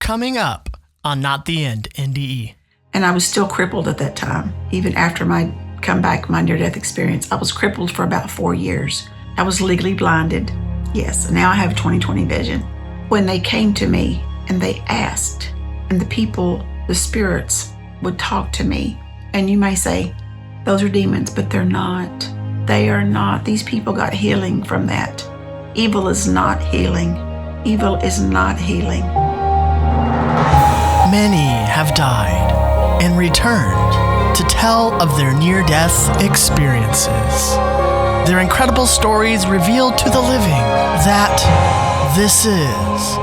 Coming up on Not the End, NDE. And I was still crippled at that time. Even after my comeback, my near-death experience, I was crippled for about 4 years. I was legally blinded. Yes, and now I have 20/20 vision. When they came to me and they asked, and the people, the spirits, would talk to me. And you may say, those are demons, but they're not. They are not. These people got healing from that. Evil is not healing. Evil is not healing. Many have died and returned to tell of their near-death experiences. Their incredible stories reveal to the living that this is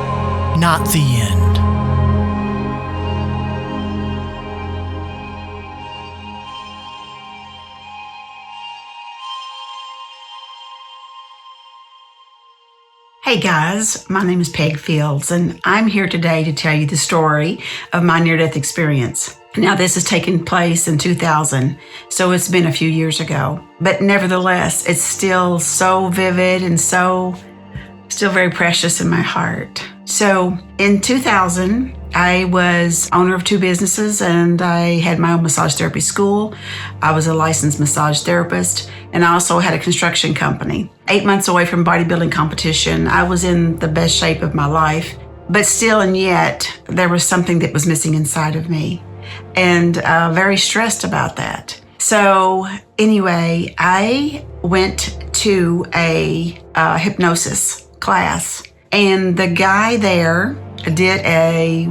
not the end. Hey guys, my name is Peg Fields, and I'm here today to tell you the story of my near-death experience. Now, this has taken place in 2000, so it's been a few years ago. But nevertheless, it's still so vivid and still very precious in my heart. So in 2000, I was owner of 2 businesses, and I had my own massage therapy school. I was a licensed massage therapist, and I also had a construction company. 8 months away from bodybuilding competition, I was in the best shape of my life, but still and yet there was something that was missing inside of me, and very stressed about that. So anyway, I went to a hypnosis class, and the guy there did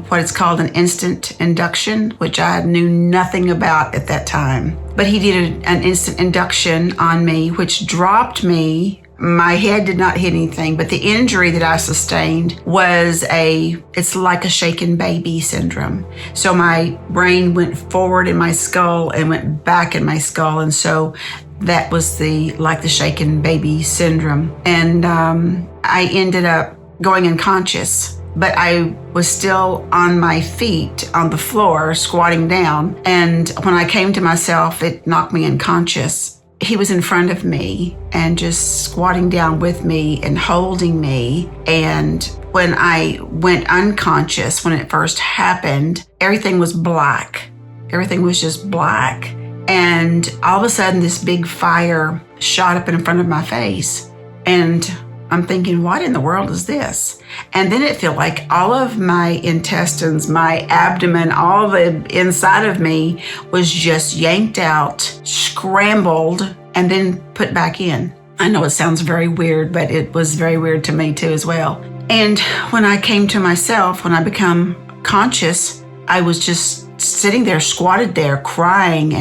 what is called an instant induction, which I knew nothing about at that time. But he did an instant induction on me, which dropped me. My head did not hit anything, but the injury that I sustained was it's like a shaken baby syndrome. So my brain went forward in my skull and went back in my skull. And so that was like the shaken baby syndrome. And I ended up going unconscious, but I was still on my feet on the floor, squatting down. And when I came to myself, it knocked me unconscious. He was in front of me and just squatting down with me and holding me. And when I went unconscious, when it first happened, everything was black. Everything was just black. And all of a sudden, this big fire shot up in front of my face. And I'm thinking, what in the world is this? And then it felt like all of my intestines, my abdomen, all the inside of me was just yanked out, scrambled, and then put back in. I know it sounds very weird, but it was very weird to me too as well. And when I came to myself, when I become conscious, I was just sitting there, squatted there, crying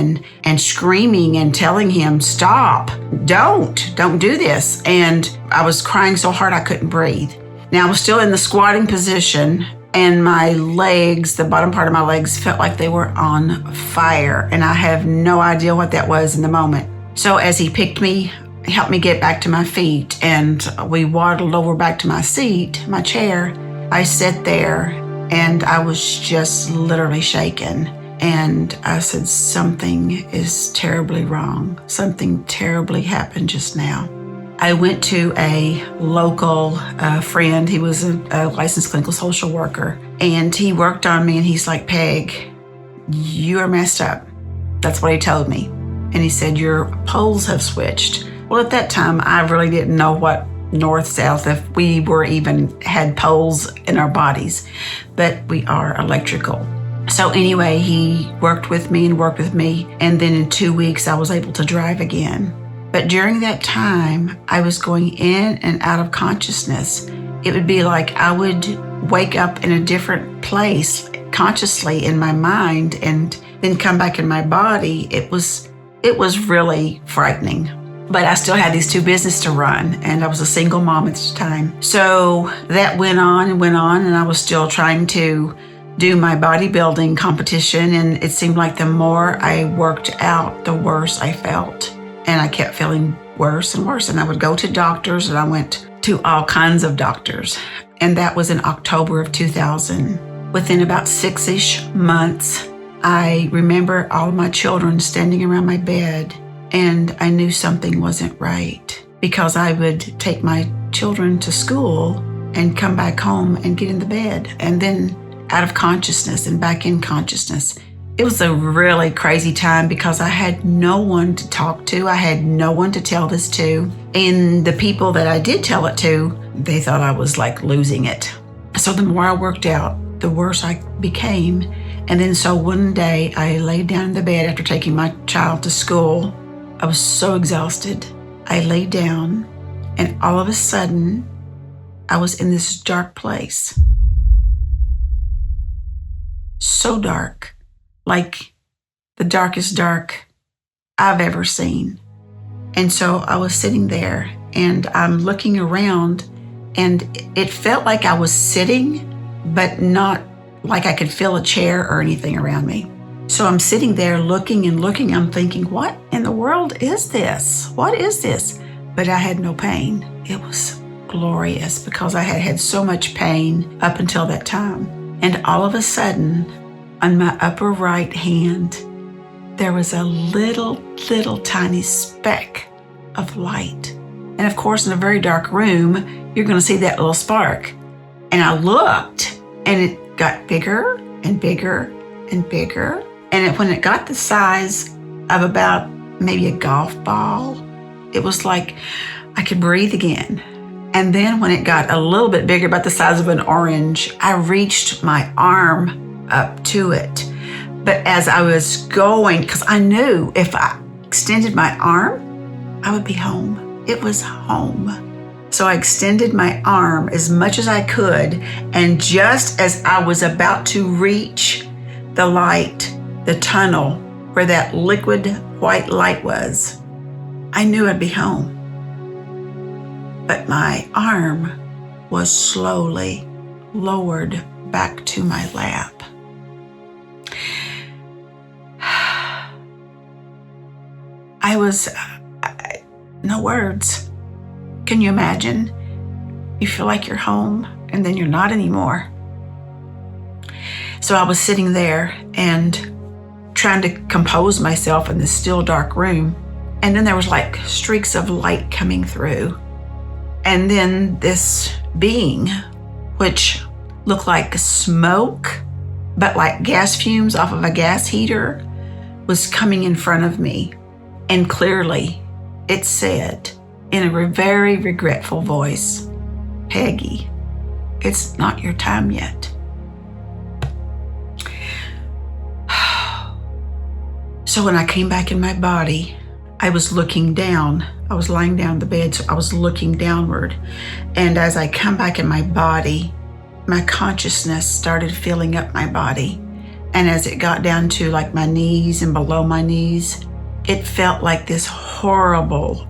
and screaming and telling him, stop, don't do this. And I was crying so hard I couldn't breathe. Now I was still in the squatting position, and my legs, the bottom part of my legs, felt like they were on fire. And I have no idea what that was in the moment. So as he picked me, helped me get back to my feet, and we waddled over back to my seat, my chair, I sat there and I was just literally shaken. And I said, something is terribly wrong. Something terribly happened just now. I went to a local friend. He was a licensed clinical social worker, and he worked on me, and he's like, Peg, you are messed up. That's what he told me. And he said, your poles have switched. Well, at that time, I really didn't know what north, south, if we were even had poles in our bodies, but we are electrical. So anyway, he worked with me, and then in 2 weeks I was able to drive again. But during that time, I was going in and out of consciousness. It would be like I would wake up in a different place consciously in my mind and then come back in my body. It was really frightening. But I still had these 2 businesses to run, and I was a single mom at the time. So that went on, and I was still trying to do my bodybuilding competition, and it seemed like the more I worked out, the worse I felt. And I kept feeling worse and worse, and I would go to doctors, and I went to all kinds of doctors. And that was in October of 2000. Within about 6-ish months, I remember all of my children standing around my bed, and I knew something wasn't right, because I would take my children to school and come back home and get in the bed. And then out of consciousness and back in consciousness. It was a really crazy time because I had no one to talk to. I had no one to tell this to. And the people that I did tell it to, they thought I was like losing it. So the more I worked out, the worse I became. And then so one day I laid down in the bed after taking my child to school. I was so exhausted. I laid down and all of a sudden I was in this dark place. So dark. Like the darkest dark I've ever seen. And so I was sitting there and I'm looking around and it felt like I was sitting, but not like I could feel a chair or anything around me. So I'm sitting there looking and looking. I'm thinking, what in the world is this? What is this? But I had no pain. It was glorious because I had had so much pain up until that time. And all of a sudden, on my upper right hand, there was a little tiny speck of light. And of course, in a very dark room, you're going to see that little spark. And I looked and it got bigger and bigger and bigger. And when it got the size of about maybe a golf ball, it was like I could breathe again. And then when it got a little bit bigger, about the size of an orange, I reached my arm up to it. But as I was going, because I knew if I extended my arm, I would be home. It was home. So I extended my arm as much as I could. And just as I was about to reach the light, the tunnel where that liquid white light was, I knew I'd be home. But my arm was slowly lowered back to my lap. No words. Can you imagine? You feel like you're home and then you're not anymore. So I was sitting there and trying to compose myself in this still dark room. And then there was like streaks of light coming through. And then this being, which looked like smoke, but like gas fumes off of a gas heater, was coming in front of me. And clearly it said in a very regretful voice, "Peggy, it's not your time yet." So when I came back in my body, I was looking down. I was lying down in the bed, so I was looking downward. And as I come back in my body, my consciousness started filling up my body. And as it got down to like my knees and below my knees, it felt like this horrible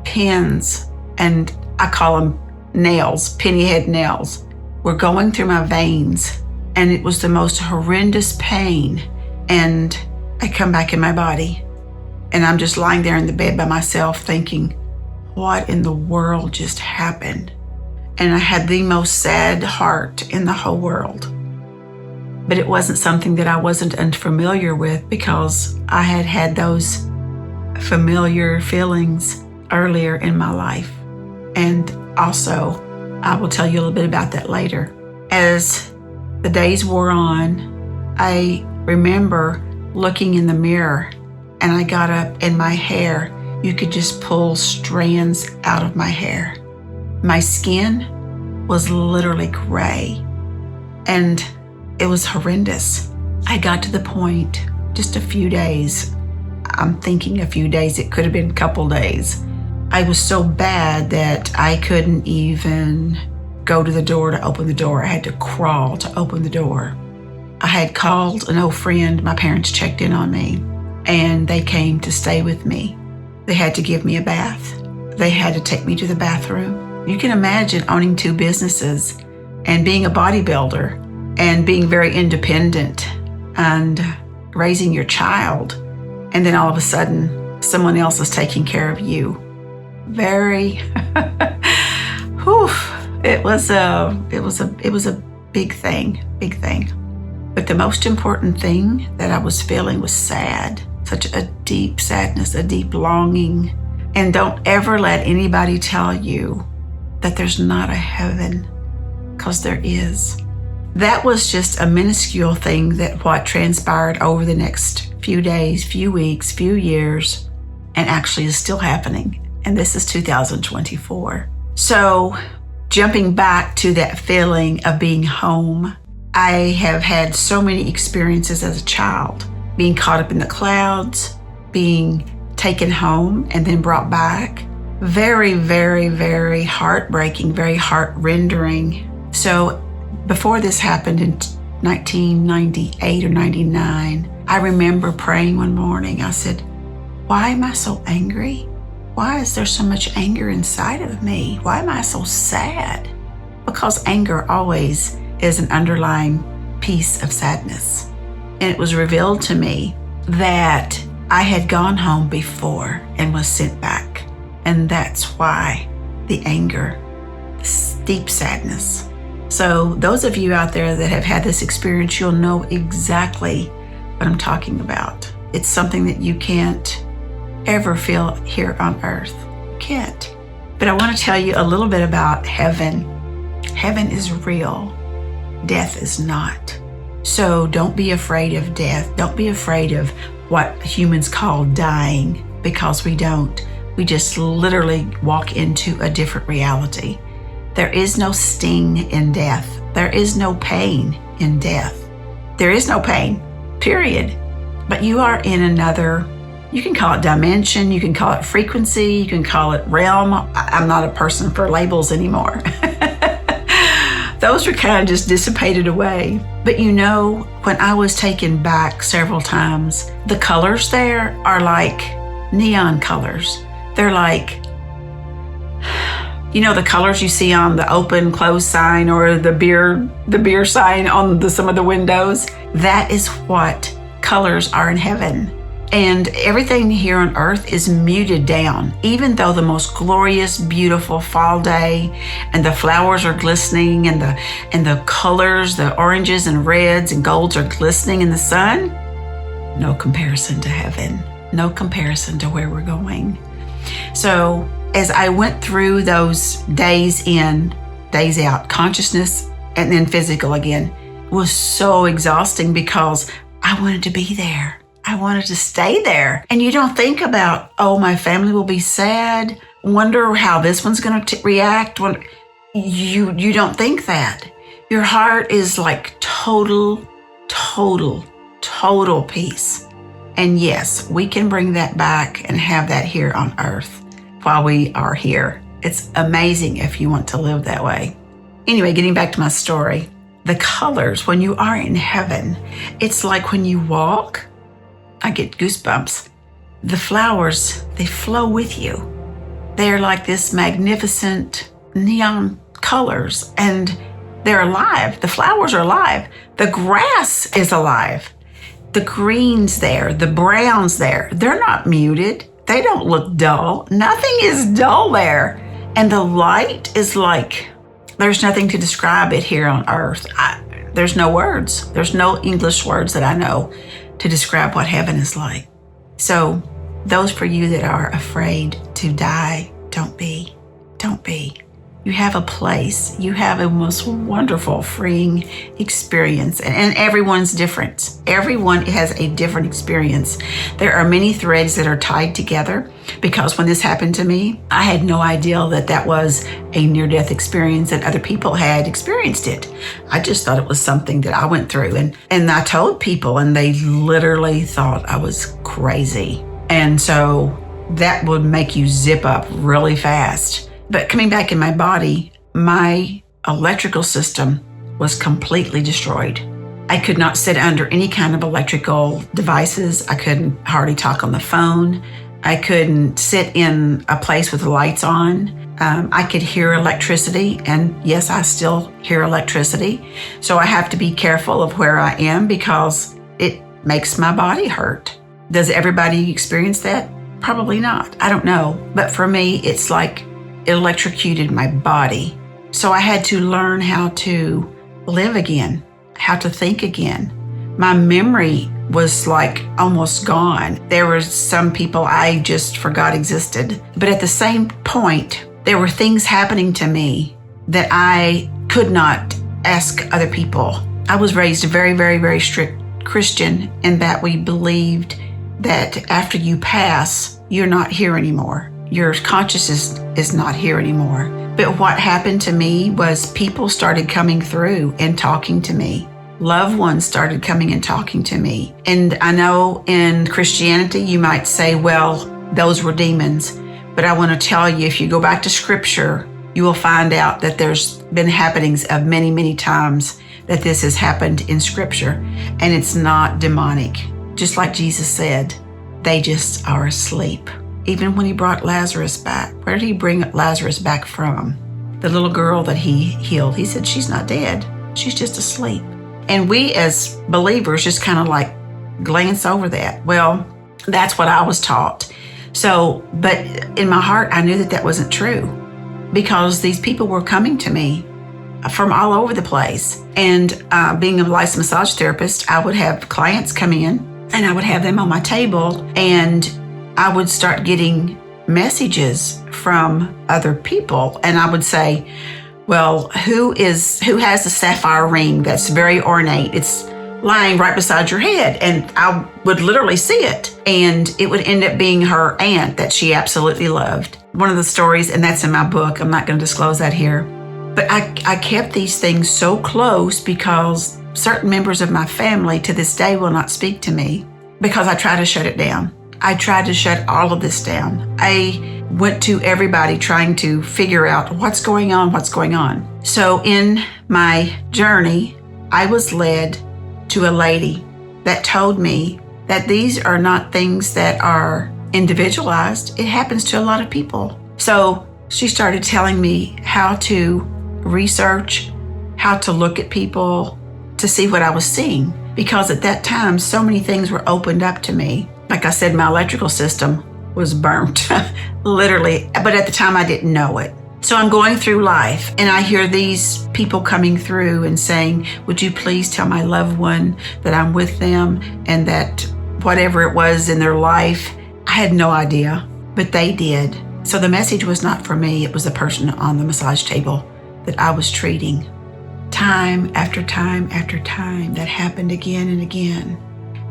pins, and I call them nails, penny head nails, were going through my veins. And it was the most horrendous pain. And I come back in my body and I'm just lying there in the bed by myself thinking, what in the world just happened? And I had the most sad heart in the whole world. But it wasn't something that I wasn't unfamiliar with because I had had those familiar feelings earlier in my life. And also, I will tell you a little bit about that later. As the days wore on, I remember looking in the mirror and I got up and my hair, you could just pull strands out of my hair. My skin was literally gray and it was horrendous. I got to the point, just a few days, I'm thinking a few days, it could have been a couple days. I was so bad that I couldn't even go to the door to open the door. I had to crawl to open the door. I had called an old friend. My parents checked in on me and they came to stay with me. They had to give me a bath. They had to take me to the bathroom. You can imagine owning two businesses and being a bodybuilder and being very independent and raising your child. And then all of a sudden, someone else is taking care of you. Very, whew, it was a big thing. But the most important thing that I was feeling was sad, such a deep sadness, a deep longing. And don't ever let anybody tell you that there's not a heaven, because there is. that was just a minuscule thing that what transpired over the next few days, few weeks, few years, and actually is still happening. And this is 2024. So jumping back to that feeling of being home, I have had so many experiences as a child, being caught up in the clouds, being taken home and then brought back. Very, very, very heartbreaking, very heart-rendering. So before this happened in 1998 or 99, I remember praying one morning. I said, why am I so angry? Why is there so much anger inside of me? Why am I so sad? Because anger always is an underlying piece of sadness. And it was revealed to me that I had gone home before and was sent back. And that's why the anger, the deep sadness. So those of you out there that have had this experience, you'll know exactly what I'm talking about. It's something that you can't ever feel here on earth. You can't. But I want to tell you a little bit about heaven. Heaven is real. Death is not. So don't be afraid of death. Don't be afraid of what humans call dying, because we don't. We just literally walk into a different reality. There is no sting in death. There is no pain in death. There is no pain, period. But you are in another, you can call it dimension, you can call it frequency, you can call it realm. I'm not a person for labels anymore. Those were kind of just dissipated away. But you know, when I was taken back several times, the colors there are like neon colors. They're like, you know, the colors you see on the open close sign or the beer sign on some of the windows. That is what colors are in heaven. And everything here on earth is muted down. Even though the most glorious, beautiful fall day and the flowers are glistening and the colors, the oranges and reds and golds are glistening in the sun, no comparison to heaven. No comparison to where we're going. So as I went through those days in, days out, consciousness and then physical again, was so exhausting because I wanted to be there. I wanted to stay there. And you don't think about, oh, my family will be sad. Wonder how this one's going to react. You don't think that. Your heart is like total peace. And yes, we can bring that back and have that here on earth while we are here. It's amazing if you want to live that way. Anyway, getting back to my story, the colors, when you are in heaven, it's like when you walk, I get goosebumps. The flowers, they flow with you. They're like this magnificent neon colors and they're alive. The flowers are alive. The grass is alive. The greens there, the browns there, they're not muted. They don't look dull. Nothing is dull there. And the light is like, there's nothing to describe it here on earth. There's no words. There's no English words that I know to describe what heaven is like. So those for you that are afraid to die, don't be. You have a place. You have a most wonderful, freeing experience. And everyone's different. Everyone has a different experience. There are many threads that are tied together because when this happened to me, I had no idea that was a near-death experience and other people had experienced it. I just thought it was something that I went through. And I told people and they literally thought I was crazy. And so that would make you zip up really fast. But coming back in my body, my electrical system was completely destroyed. I could not sit under any kind of electrical devices. I couldn't hardly talk on the phone. I couldn't sit in a place with the lights on. I could hear electricity, and yes, I still hear electricity. So I have to be careful of where I am because it makes my body hurt. Does everybody experience that? Probably not. I don't know. But for me, it's like it electrocuted my body. So I had to learn how to live again, how to think again. My memory was like almost gone. There were some people I just forgot existed. But at the same point, there were things happening to me that I could not ask other people. I was raised a very, very, very strict Christian in that we believed that after you pass, you're not here anymore. Your consciousness is not here anymore. But what happened to me was people started coming through and talking to me. Loved ones started coming and talking to me. And I know in Christianity, you might say, well, those were demons. But I want to tell you, if you go back to Scripture, you will find out that there's been happenings of many, many times that this has happened in Scripture. And it's not demonic. Just like Jesus said, they just are asleep. Even when he brought Lazarus back, where did he bring Lazarus back from? The little girl that he healed, he said, she's not dead. She's just asleep. And we as believers just kind of like glance over that. Well, that's what I was taught. So, but in my heart, I knew that that wasn't true because these people were coming to me from all over the place. And being a licensed massage therapist, I would have clients come in and I would have them on my table and I would start getting messages from other people. And I would say, well, who has the sapphire ring that's very ornate? It's lying right beside your head. And I would literally see it. And it would end up being her aunt that she absolutely loved. One of the stories, and that's in my book, I'm not going to disclose that here. But I kept these things so close because certain members of my family to this day will not speak to me because I try to shut it down. I tried to shut all of this down. I went to everybody trying to figure out what's going on. So in my journey, I was led to a lady that told me that these are not things that are individualized. It happens to a lot of people. So she started telling me how to research, how to look at people to see what I was seeing. Because at that time, so many things were opened up to me. Like I said, my electrical system was burnt, literally. But at the time, I didn't know it. So I'm going through life and I hear these people coming through and saying, would you please tell my loved one that I'm with them and that whatever it was in their life, I had no idea, but they did. So the message was not for me. It was the person on the massage table that I was treating. Time after time after time, that happened again and again.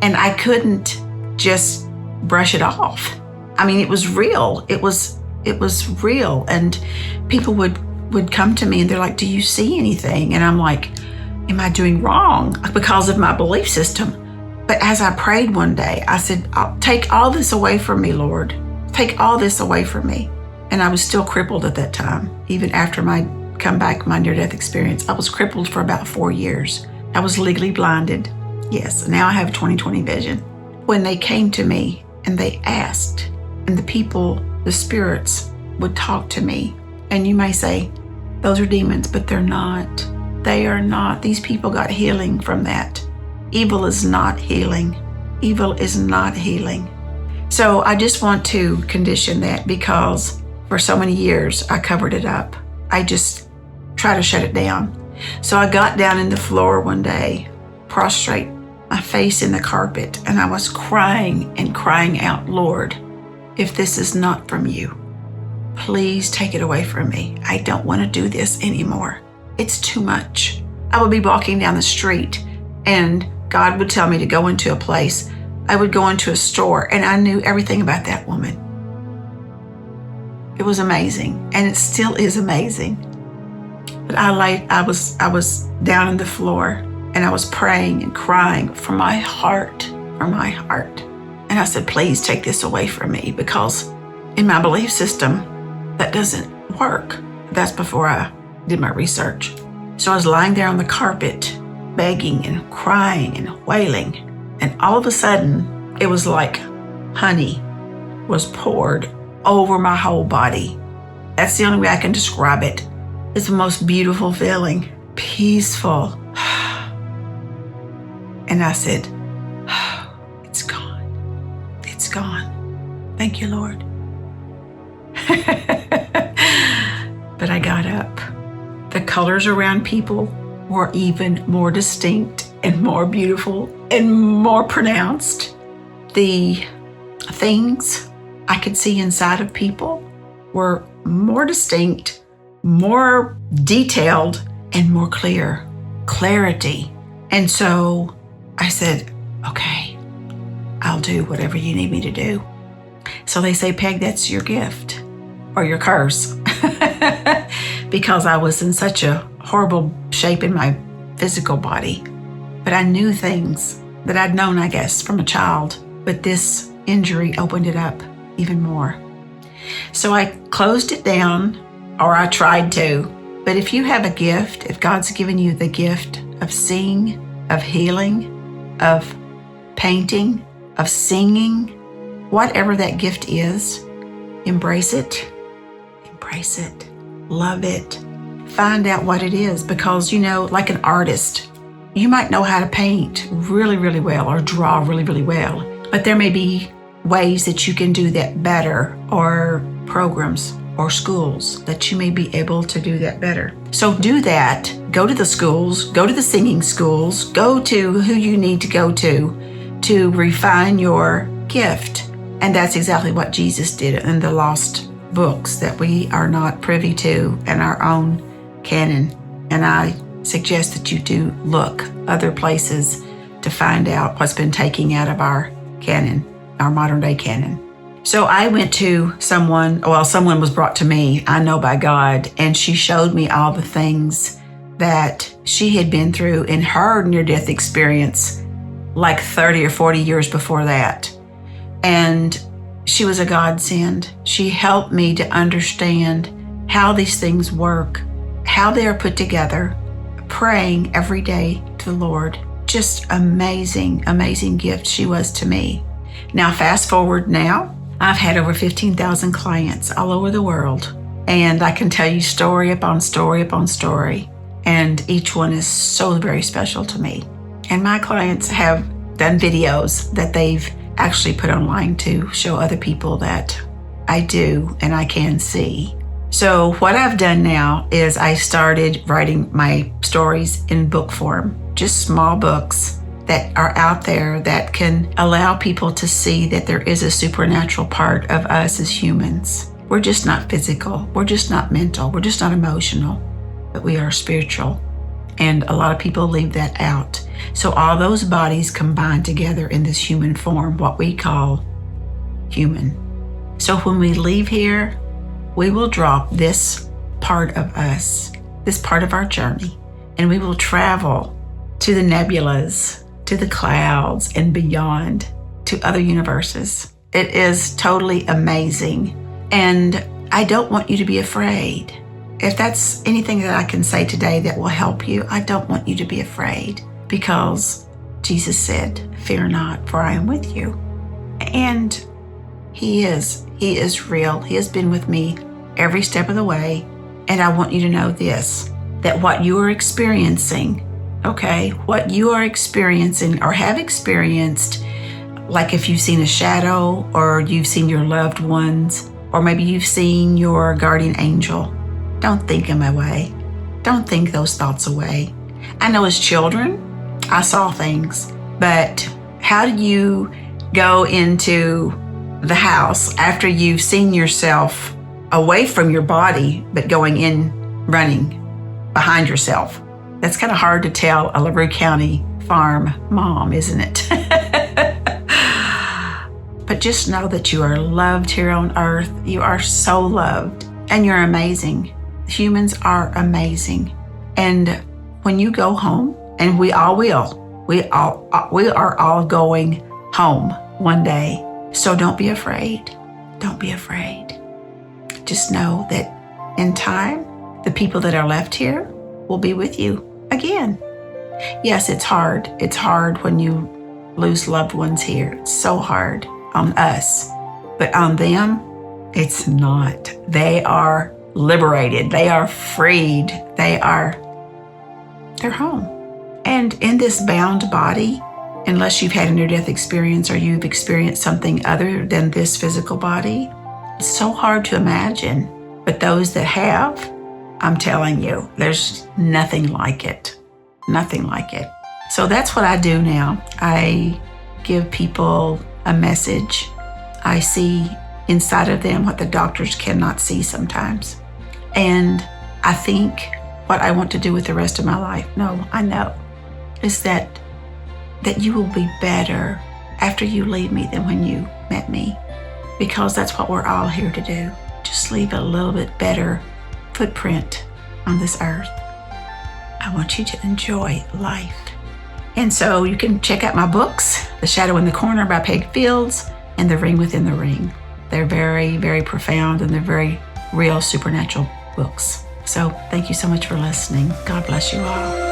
And I couldn't just brush it off. I mean, it was real. It was real. And people would come to me and they're like, do you see anything? And I'm like, am I doing wrong? Because of my belief system. But as I prayed one day, I said, take all this away from me, Lord. Take all this away from me. And I was still crippled at that time. Even after my near-death experience, I was crippled for about 4 years. I was legally blinded. Yes, now I have 20/20 vision. When they came to me and they asked, and the people, the spirits, would talk to me. And you may say, those are demons, but they're not. They are not. These people got healing from that. Evil is not healing. Evil is not healing. So I just want to condition that because for so many years I covered it up. I just try to shut it down. So I got down in the floor one day, prostrate, my face in the carpet, and I was crying and crying out, Lord, if this is not from you, please take it away from me. I don't want to do this anymore. It's too much. I would be walking down the street and God would tell me to go into a place. I would go into a store and I knew everything about that woman. It was amazing, and it still is amazing. But I was down on the floor and I was praying and crying from my heart. And I said, please take this away from me, because in my belief system, that doesn't work. That's before I did my research. So I was lying there on the carpet, begging and crying and wailing. And all of a sudden, it was like honey was poured over my whole body. That's the only way I can describe it. It's the most beautiful feeling, peaceful. And I said, it's gone. It's gone. Thank you, Lord. But I got up. The colors around people were even more distinct and more beautiful and more pronounced. The things I could see inside of people were more distinct, more detailed, and more clear. clarity. And so I said, okay, I'll do whatever you need me to do. So they say, Peg, that's your gift or your curse. Because I was in such a horrible shape in my physical body. But I knew things that I'd known, I guess, from a child. But this injury opened it up even more. So I closed it down, or I tried to. But if you have a gift, if God's given you the gift of seeing, of healing, of painting, of singing, whatever that gift is, embrace it. Embrace it. Love it. Find out what it is, because, like an artist, you might know how to paint really, really well or draw really, really well, but there may be ways that you can do that better, or programs or schools that you may be able to do that better. So do that. Go to the schools, go to the singing schools, go to who you need to go to refine your gift. And that's exactly what Jesus did in the lost books that we are not privy to in our own canon. And I suggest that you do look other places to find out what's been taken out of our canon, our modern day canon. So I went to someone was brought to me, I know by God, and she showed me all the things that she had been through in her near-death experience like 30 or 40 years before that. And she was a godsend. She helped me to understand how these things work, how they are put together, praying every day to the Lord. Just amazing, amazing gift she was to me. Now, fast forward now, I've had over 15,000 clients all over the world, and I can tell you story upon story upon story, and each one is so very special to me. And my clients have done videos that they've actually put online to show other people that I do and I can see. So what I've done now is I started writing my stories in book form, just small books that are out there that can allow people to see that there is a supernatural part of us as humans. We're just not physical, we're just not mental, we're just not emotional, but we are spiritual. And a lot of people leave that out. So all those bodies combine together in this human form, what we call human. So when we leave here, we will drop this part of us, this part of our journey, and we will travel to the nebulas, to the clouds, and beyond, to other universes. It is totally amazing. And I don't want you to be afraid. If that's anything that I can say today that will help you, I don't want you to be afraid, because Jesus said, "Fear not, for I am with you." And He is real. He has been with me every step of the way. And I want you to know this, that what you are experiencing, what you are experiencing or have experienced, like if you've seen a shadow, or you've seen your loved ones, or maybe you've seen your guardian angel, don't think them away. Don't think those thoughts away. I know as children, I saw things, but how do you go into the house after you've seen yourself away from your body, but going in, running behind yourself? That's kind of hard to tell a LaRue County farm mom, isn't it? But just know that you are loved here on earth. You are so loved, and you're amazing. Humans are amazing. And when you go home, and we all will, we are all going home one day. So don't be afraid. Don't be afraid. Just know that in time, the people that are left here will be with you again. Yes, it's hard. It's hard when you lose loved ones here. It's so hard on us. But on them, it's not. They are liberated. They are freed. They're home. And in this bound body, unless you've had a near-death experience or you've experienced something other than this physical body, it's so hard to imagine. But those that have, I'm telling you, there's nothing like it. Nothing like it. So that's what I do now. I give people a message. I see inside of them what the doctors cannot see sometimes. And I think what I want to do with the rest of my life. No, I know. Is that you will be better after you leave me than when you met me. Because that's what we're all here to do. Just leave a little bit better footprint on this earth. I want you to enjoy life. And so you can check out my books, The Shadow in the Corner by Peg Fields and The Ring Within the Ring. They're very, very profound and they're very real supernatural books. So thank you so much for listening. God bless you all.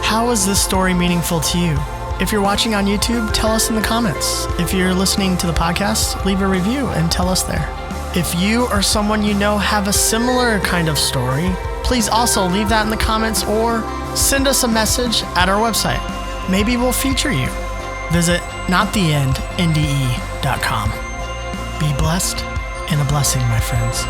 How is this story meaningful to you? If you're watching on YouTube, tell us in the comments. If you're listening to the podcast, leave a review and tell us there. If you or someone you know have a similar kind of story, please also leave that in the comments or send us a message at our website. Maybe we'll feature you. Visit nottheendnde.com. Be blessed and a blessing, my friends.